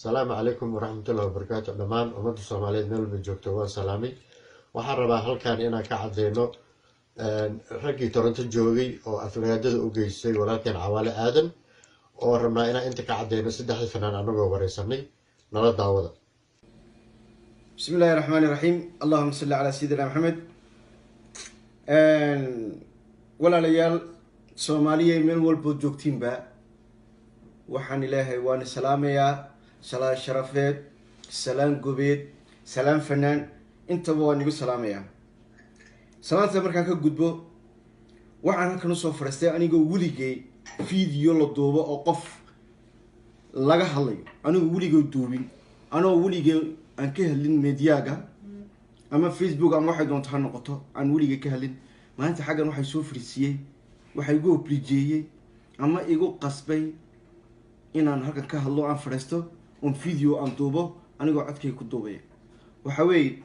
السلام عليكم ورحمة الله وبركاته دمان أمد الصوماليين ميل بجوجتو waa salaamay waxaan rabaa halkan inaan ka cadeyno raggii Toronto joogay oo afraadada u geysay walaalkeen Cawaale Aadan oo rabnaa inaan inta ka cadeyno saddex fanaan anagoo wareysanay nala daawada بسم الله الرحمن الرحيم اللهم صل على سيدنا محمد ولا ليال سومالية من والبو جوجتين با وحن إلهي وان سلامية سلام شرفات سلام قبيد سلام فنان انت بوان يقول سلامية سلام تمركا كقدبو وحن هكا نصو فرستي أنا يقول وليجي فيديو للدوبة أو قف لغا حالي أنا وليجي دوبين أنا وليجي aan ka helin meediyaga ama Facebook ama waxa doonto ha noqoto aan waliga ka helin maanta xagan waxay soo fariisiyay waxay igu obligeeyay ama igu qasbay inaan halkan ka hadlo aan fariisto on video aan duubo anigoo codkay ku duubay waxa weey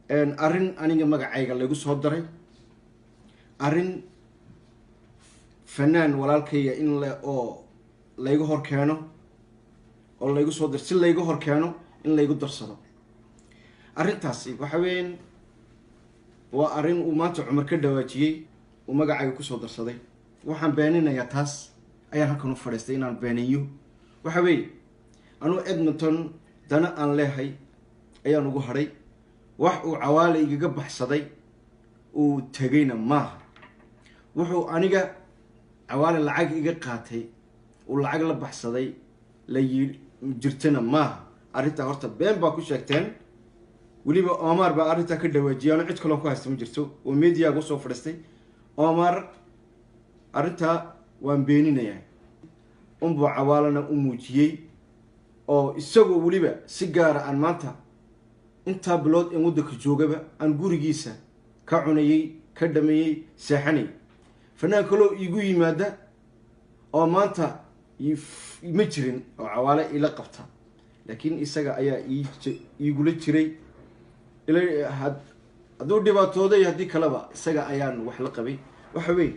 arin aniga magacayga lagu soo daray arin fanaan walaalkayga in la oo laygu hor keeno oo laygu soo dir si laygu hor keeno in laygu darsado arintaasi waxa weyn waa arin uu maanta Cumar ka dhawaajiyay oo magacayga ku soo darsaday waxaan beeninayaa taas ayaan halkan u fadhiistay inaan beeniyo waxa weey anu Edmonton dana aan leeyahay ayaan ugu haray wax uu Cawaale igaga baxsaday uu tagayna ma wuxuu aniga Cawaale lacag iga qaatay oo lacag la baxsaday la jirtana ma arinta horta been baa ku sheegteen waliba Omar baa arinta ka dhawaajiyay cid kale ku haysto ma jirto oo media ugu soo fadhistay Omar arinta waan beeninayaa buu Cawaalana u muujiyay oo isagoo waliba si gaar ah maanta inta bilood in waddanka joogaba aan gurigiisa ka cunayay ka dhameeyay seexanay fanaan kale igu yimaada oo maanta ma jirin oo Cawaale ila qabta laakiin isaga ayaa iigula jiray ilaa haduu dhibaatooday hadii kaleba isaga ayaan wax la qabay waxa weey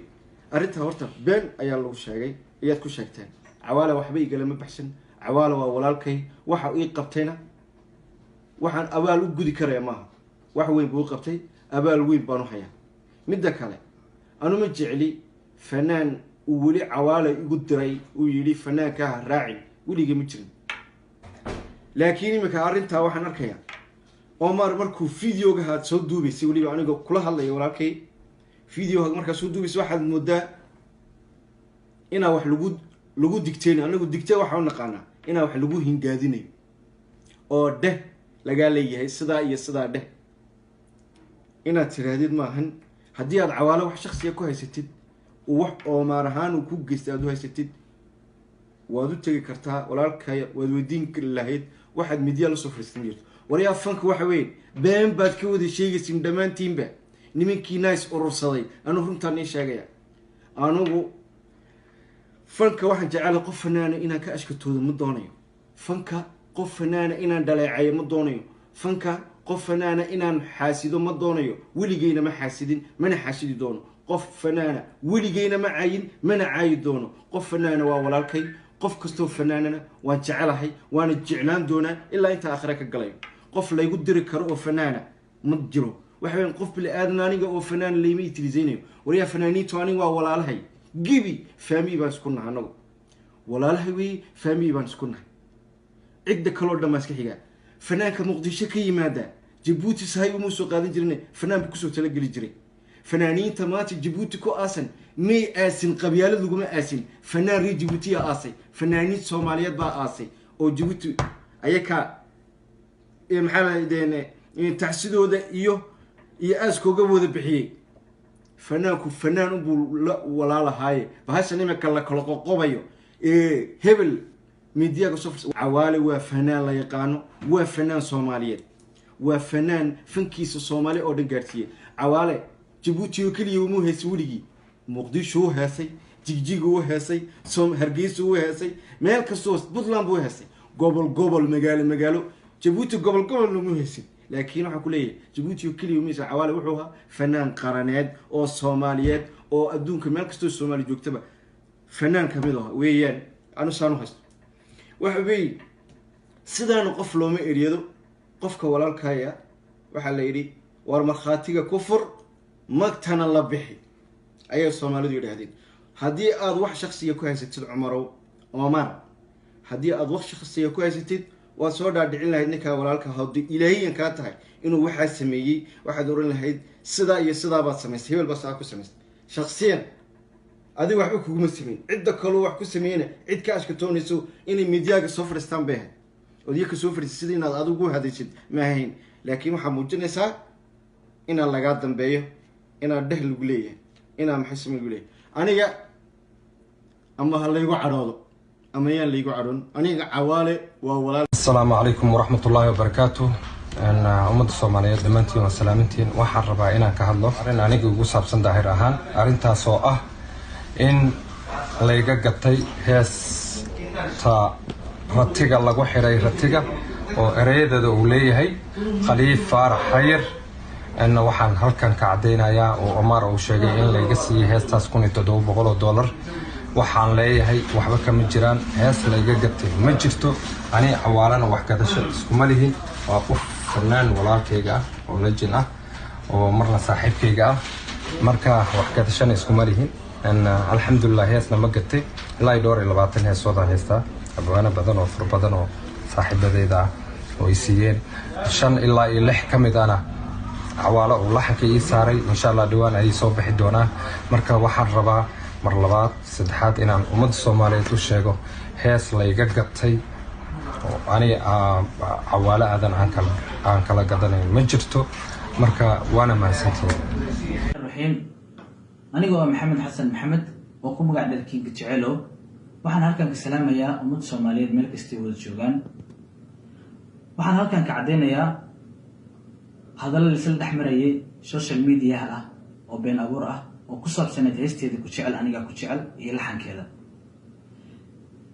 arinta horta been ayaa lagu sheegay ayaad ku sheegteen Cawaale waxba igala ma baxsan Cawaale waa walaalkay waxa uu qabtayna waxaan abaal u gudi karay ma wax weyn buu qabtay abaal weyn baan u hayaa midda kale anu ma jecli fanaan wuli Cawaale igu diray uu yiri fanaanka raaci wiliga ma jirin laakiin imika arinta waxaan arkayaa Omar markuu videoga had soo duubaysay waliba aniga kula hadlay walaalkay videoga markaa soo duubaysay waxaad moodaa ina wax lagu digteen anigu digtay waxa uu naqaana ina wax lagu hingaadinayo oo dheh laga leeyahay sida iyo sida dheh ina tiraadid maahan hadii aad Cawaale wax shakhsiga ku haysatid wax Omar ahaan ku geystay aad u haysatid waad u tagi kartaa walaalkay waad weydiin lahayd waxaad media la soo fariisan jirto wariya fanka waxa weyn been baad ka wada sheegaysin dhamaantiinba nimankii nice urursaday anu runtaan in sheegaya anugu fanka waxaan jecel qof fanaana inaan ka ashkatoodo ma doonayo fanka qof fanaana inaan dhaleecayo ma doonayo fanka qof fanaana inaan xaasido ma doonayo weligeyna ma xaasidin mana xaasidi doono qof fanaana weligeyna ma caayin mana caayi doono qof fanaana waa walaalkay qof kasto fanaanana waan jecelahay waan jeclaan doonaa ilaa inta aakhira ka galay qof la igu diri karo oo fanaana ma jiro waxa weyn qof bil aadan aniga oo fanaan leeyma itilizeynayo wariya fanaaniintu aniga waa walaalahay gibi family baan isku nahay anagu walaalahay way family baan isku nahay cid kale dhamaas ka xiga fanaanka Muqdisho ka yimaada Djibouti sahay uma soo qaadan jirnay fanaan ku soo tala gali jiray fanaaniinta maanta Djibouti ku aasan may aasin qabyaalad laguma aasin fanaan reer Djibouti aasay fanaaniin Soomaaliyeed baa aasay oo Djibouti ayaka maxaladeen taxsidooda iyo aaskooga wada bixiyay fanaanku fanaan buu walaalahay bahashan imika la kala qoqobayo hebel media ka soo Cawaale waa fanaan la yaqaano waa fanaan Soomaaliyeed waa fanaan fankiisa Soomaali oo dhan gaarsiiyay Cawaale Djibouti oo kaliya uu heesay wuligi Muqdisho heesay Jigjiga uu heesay Hargeysa uu heesay meel kasto Puntland uu heesay gobol magaalo Djibouti gobol uu heesay laakiin waxa ku leeyahay Djibouti oo kaliya uu meesha Cawaale wuxuu ahaa fanaan qaraneed oo Soomaaliyeed oo adduunka meel kasto Soomaali joogtaba fanaan kamid ah weeyaan anu saanu haysto وحبي سيدان قف لو ما إريدو قفك ولا الكايا وحلا يدي ورمخاتيك كفر مقتنا الله بحي أي الصومالي يدي هذين هدي أضوح شخصية كويسة تد عمرو ومار هدي أضوح شخصية كويسة تد وصور دعين لها إنك ولا الك هدي إلهي كاتها إنه واحد سميجي واحد يقول لها سدا يسدا بس سمست هي بس أكو سمست شخصيا هذه واحد كوكو مسمين عدة كلو واحد كسمينه عد كاش كتونيسو إني ميديا كسفر استان بها وديك سفر السدين هذا أدوجو هذا الشيء ما هين لكن محمود جنسا إن الله قادم بيه إن الدهل الجلية إن محسم الجلية أنا جا أما هلا يقع عرضه أما يلا يقع عرض أنا جا عوالي وولا. السلام عليكم ورحمة الله وبركاته. أنا أمد الصومالية دمنتي وسلامتين waxaan rabaa inaan ka hadlo arrin aniga ugu saabsan daahir ahaan arrintaas oo ah in layga gatay heesta ratiga lagu xiray ratiga oo ereydada uu leeyahay Khaliif Faarax Xayir أنا waxaan halkan ka cadeynayaa oo Omar uu sheegay in layga siiyay heestaas $1700 waxaan leeyahay waxba kama jiraan hees layga gatay ma jirto ani awaalana wax gadasho isku ma lihin waa qof فنان walaalkayga oo legend ah oo marna saaxiibkayga ah marka wax ka tashan isku malihin an alxamdulillah heesna ma gatay ilaa door 20 hees wada heesta abwaana badan oo fur badan oo saaxiibadeyda oo isiyeen 5 ilaa 6 kamid ana awaalo oo laxanka ii saaray insha Allah dhawaan ay soo bixi doonaan marka waxaan rabaa mar labaad saddexaad inaan ummadda Soomaaliyeed u sheego hees layga gatay أنا عوالة أذن عنك لا قدني مجرته مركا وأنا ما سنتين. الرحيم أنا جوا محمد حسن محمد وأقوم قاعد الكين بتشعله وحنا هالكن كسلام يا أمد صومالية ملك استوى الجوجان وحنا هالكن كعدينا يا هذا اللي سلد أحمرية سوشيال ميديا هلا وبين أبورة وقصة سنة هستي ذي كتشعل أنا جا كتشعل هي لحن كذا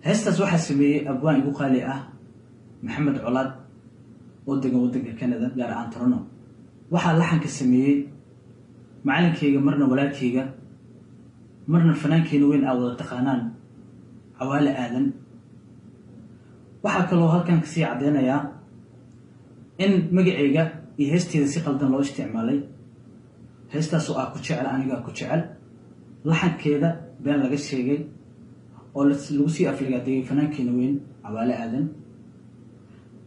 هستا واحد سمي أبوان يقول قالي محمد علاد ودق كندا قال عن ترنو واحد لحن كسمي معلن كيجا مرنا ولا كيجا مرنا الفنان كينوين أو تقانان عوالة آذن واحد كلو هالكان كسي عدينا يا إن مجيجا يهستي ذي قلدن لو استعمالي هستا سؤال كتشعل أنا جا كتشعل لحن كذا بين لقيت شيء oo lagu sii afligaatay fanaankeena weyn Cawaale Aadan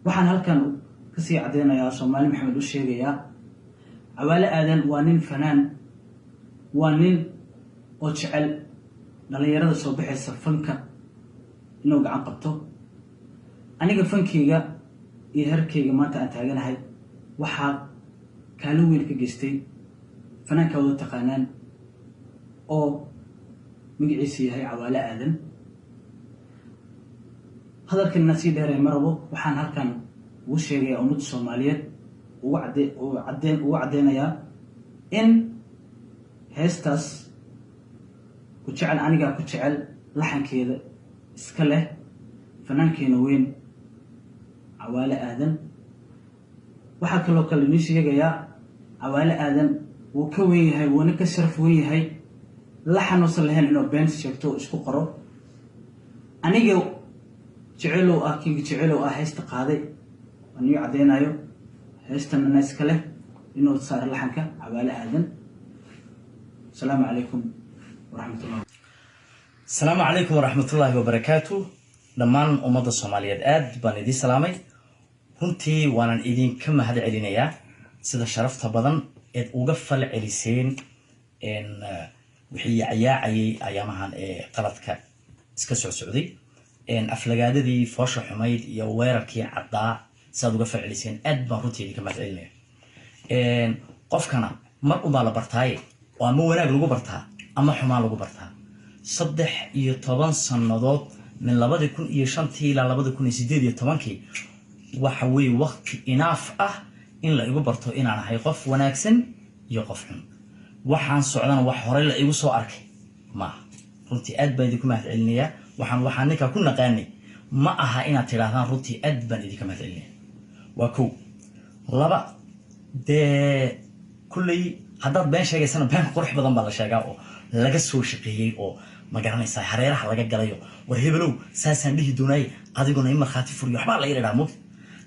waxaan halkan ka sii cadeynayaa Soomaali Maxamed u sheegayaa Cawaale Aadan waa nin fanaan waa nin oo jecel dhalinyarada soo bixaysa fanka inuu gacan qabto aniga fankeyga iyo herkeyga maanta aan taaganahay waxa kaalin weyn ka geystay fanaanka wada taqaanaan oo magaciisa yahay Cawaale Aadan هذا الكلام نسيده رمربو وحن هالكن وشيء أمود الصوماليات وعدينا يا إن هستاس كتشعل أنا كتشعل لحن كذا إسكله فنان كينوين Cawaale Aadan waxa kale oo kale sheegaya Cawaale Aadan uu ka weyn yahay wana ka sharaf weyn yahay laxan oo salahan inuu been sheegto isku qoro aniga jecelo king jecelo heesta qaaday aniga cadeynayo heesta naas kale inuu saar laxanka Cawaale Aadan السلام عليكم ورحمة الله. السلام عليكم ورحمة الله وبركاته. دمان أمد الصوماليات آد بندي سلامي. هنتي وانا إيدين كم هذا علينا سيدا شرفت بدن إد وقفل عليسين إن وحي عياعي أيامها قلتك سكسر سعودي إن أفلقادة دي فوش حميد يويركي عضاء سيدا وقفل عليسين آد بهنتي دي كم هذا علينا. إن قفكنا مرقو بالبرتاي وأما وناق لغو برتها أما حما لغو برتها صدح يطبان سنضوط من لابد يكون يشانتي إلى لابد يكون يسيديد يطبانكي وحوي وقت إناف إن لا يغو برتو إن أنا هيقف وناكسن يقفهم وحان سعودان وحوري لا يغسو أركي ما رنتي أدبان ديكو مهد علنية وحان نكا كنا قاني ما أها إنا تلاثان رنتي أدبان ديكو مهد علنية وكو لابا دي كلي haddaad been sheegaysana been qurux badan baa la sheegaa oo laga soo shaqeeyay oo ma garanaysaa hareeraha laga galayo war hebelow saasaan dhihi doonay adiguna in markhaati furiyo waxbaa la yidhahaa mug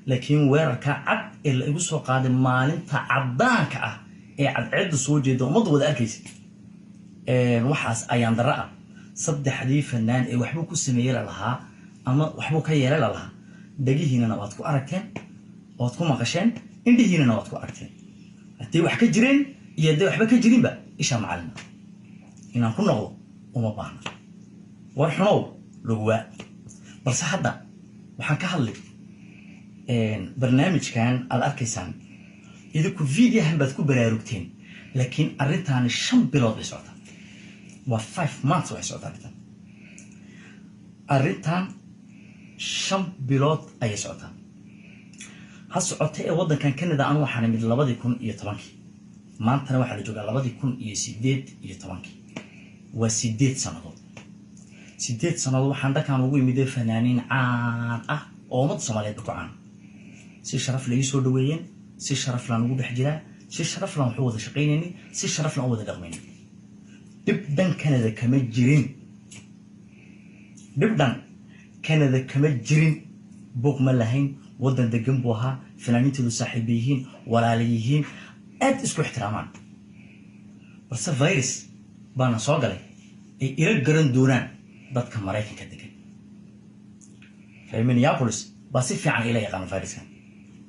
laakiin weerarka cad ee la igu soo qaaday maalinta caddaanka ah ee cadceedda soo jeeda ummadda wada arkaysa waxaas ayaan darra ah saddexdii fanaan ee waxbuu ku sameeyey lalahaa ama waxbuu ka yeelay lalahaa dhagihiinana waad ku aragteen ood ku maqasheen indhihiinana waad ku aragteen haddii wax ka jireen iyo haddii waxba ka jirinba isha macalina inaan ku noqdo uma baahna war xunow laguwaa balse hadda waxaan ka hadlay barnaamijkan aad arkaysaan idinku videohan baad ku baraarugteen laakiin arrintaani 5 bilood bay socotaa waa 5 months way socotaa arrintan 5 bilood ayay socotaa ha socotay ee waddankan Canada aan waxaan imid 2010 maantana waxaa la joogaa 2018 waa 8 sanadood 8 sanadood waxaan dhakaan ugu imid fanaaniin caan ah oo ummadda Soomaaliyeed ku caan si sharaf leh soo dhaweeyeen si sharaf laan ugu dhex jiraa si sharaf laan wuxuu wada shaqeynayni si sharaf laan wada dhaqmayni dibdan Canada kama jirin dibdan Canada kama jirin buuq ma lahayn waddan degan buu ahaa fanaaniintoodu saaxiib yihiin walaal yihiin aad isku ixtiraamaan balse virus baana soo galay ay ila garan doonaan dadka Mareykanka degan Minneapolis baa si fiican ila yaqaan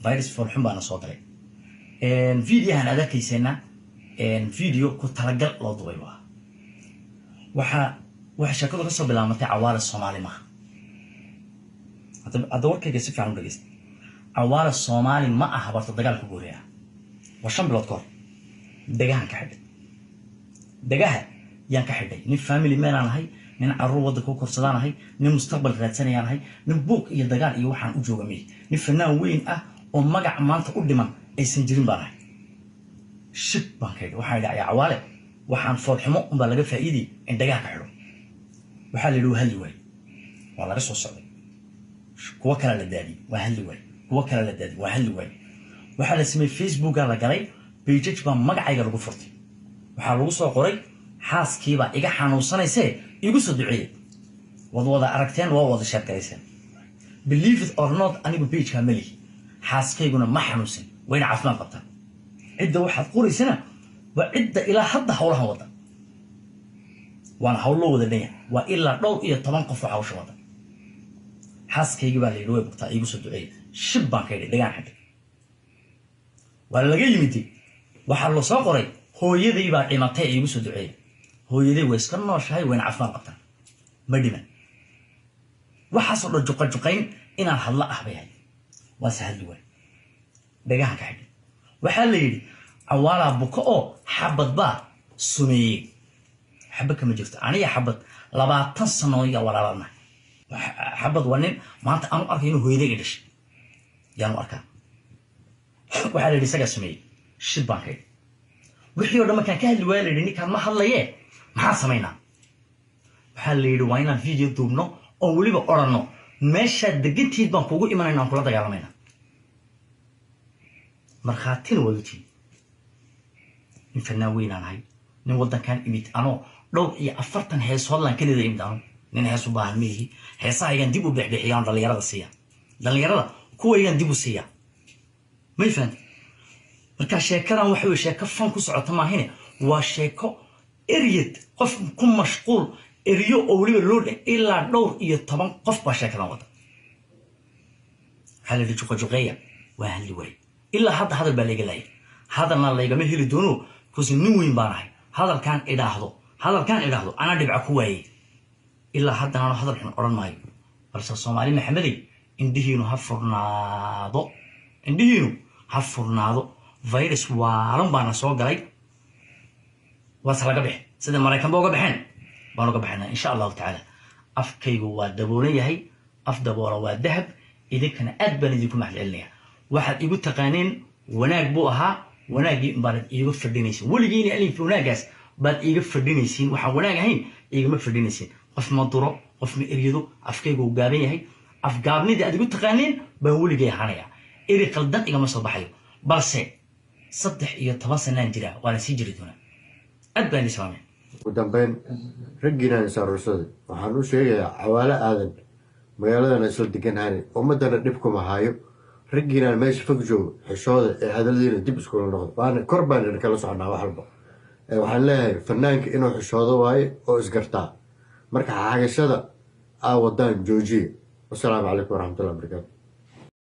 virus folxun baana soo galay videohan aad arkaysayna video ku talagal loo duubay waxa shakadu ka soo bilaamatay Cawaale Soomaali ma hadda warkayga si fiican u dhageysta Cawaale Soomaali ma aha barta dagaalka Korea waa 5 bilood kahor dagahan ka xidhay dagaha yaan ka xidhay nin family man aan ahay nin carruur wadda ku korsadaan ahay nin mustaqbal raadsanayaan ahay nin buuq iyo dagaal iyo waxaan u joogamay nin fanaan weyn ah oo magac maanta u dhiman aysan jirin baan ahay shib baan ka yidhi waxaan idhi Cawaale waxaan foolxumo unbaa laga faa'iiday in dagaha ka xidho waxaa la yidhi waa halli waay waa laga soo socday kuwa kale la daadiyey waa halli waay kuwa kale la daadiyey waa halli waay waxaa la sameeyey Facebooka la galay page baa magacayga lagu furtay waxaa lagu soo qoray xaaskiiba iga xanuunsanaysay igu soo duceeyay wada aragteen waa wada sheekayseen believe it or not anigu page ka mali xaaskayguna ma xanuunsan wayna caafimaad qabtaa cidda waxaad qoraysana waa cidda ilaa hadda hawlaha wada waana hawlo wada dhanyahay waa ilaa dhowr iyo 10 qof oo hawsha wada xaaskayga baa la yidhi way bogtaa igu soo duceeyay shib baan ka yidhi dhagaan xidhay waa laga yimid waxaa loo soo qoray hooyaday baa dhimatay igu soo duceeyay hooyaday way iska nooshahay wayna caafimaad qabtaa ma dhiman waxaasoo dhan juqayn inaan hadla ah bay ahayd waa sahal waay dhagahan ka xidhay waxaa la yidhi Cawaala buka oo xabad baa sumeeyey xabad kama jirto aniga xabad 20 sano iyo walaalana xabad waa nin maanta aan u arkay inuu hooyaday dhashay yaan u arkaa waxaa la yidhi isagaa sumeeyey shib baan ka yidhi wixii oo dhan markaan ka hadli waaya la yidhi ninkaan ma hadlaye maxaan samaynaa waxaa la yidhi waa inaan video duubno oo weliba odhanno meeshaad degantiid baan kugu imanayna aan kula dagaalamayna markhaatina walutiin nin fanaan weynaan ahay nin waddankan imid anoo dhowr iyo 40 heesood laan Canada imid ano nin hees u baahan mihi heesaha ayaan dib u bixbixiyaan dhalinyarada kuwa ayaan dib u siiya may fahant marka sheekadan waxa weeye sheeko fan ku socota maahine waa sheeko eriyad qof ku mashquul eriyo oo waliba loo dhig ilaa dhowr iyo 10 qof baa sheekadan wada hal juqajuqeeya waa halli way ilaa hadal baa laga laayay hadalna laygama heli doono kusi nin weyn baan ahay hadalkan idhaahdo ana dhibca ku waayay ilaa haddana hadal xun oran maayo balse Soomaali Maxamedi indhihiinu ha furnaado virus waalan baana soo galay waas laga bixi sida Mareykan baa uga baxeen baan uga baxnaa insha Allah taala afkaygu waa daboolan yahay af daboola waa dahab idinkana aad baan idinku mahadcelinayaa waxaad igu taqaaneen wanaag buu ahaa wanaagii baad iiga fadhinaysiin waligiina alif wanaagaas baad iiga fadhinaysiin waxa wanaag ahayn iigama fadhinaysiin qof ma duro qof ma eriyo afkaygu gaaban yahay afgaabnida aad igu taqaaneen baan waligay ahaanaya eri qaldan igama soo baxayo balse 13 sanaan jira waana sii jiri doonaa aad baan islaamay ugu dambeyn raggiina insaarusada waxaan u sheegayaa Cawaale aadan magaaladana isla deganhaani ummadana dhib kuma hayo raggiinaan meesha fog joogo xishooda ee hadaladiina dib iskula noqdo waana kor baan kala soconaa wax walba waxaan leeyahay fanaanka inuu xishoodo waaye oo isgartaa marka xagashada aa wadaan joojiya wasalaamu calaykum waraxmatullahi wabarakaatu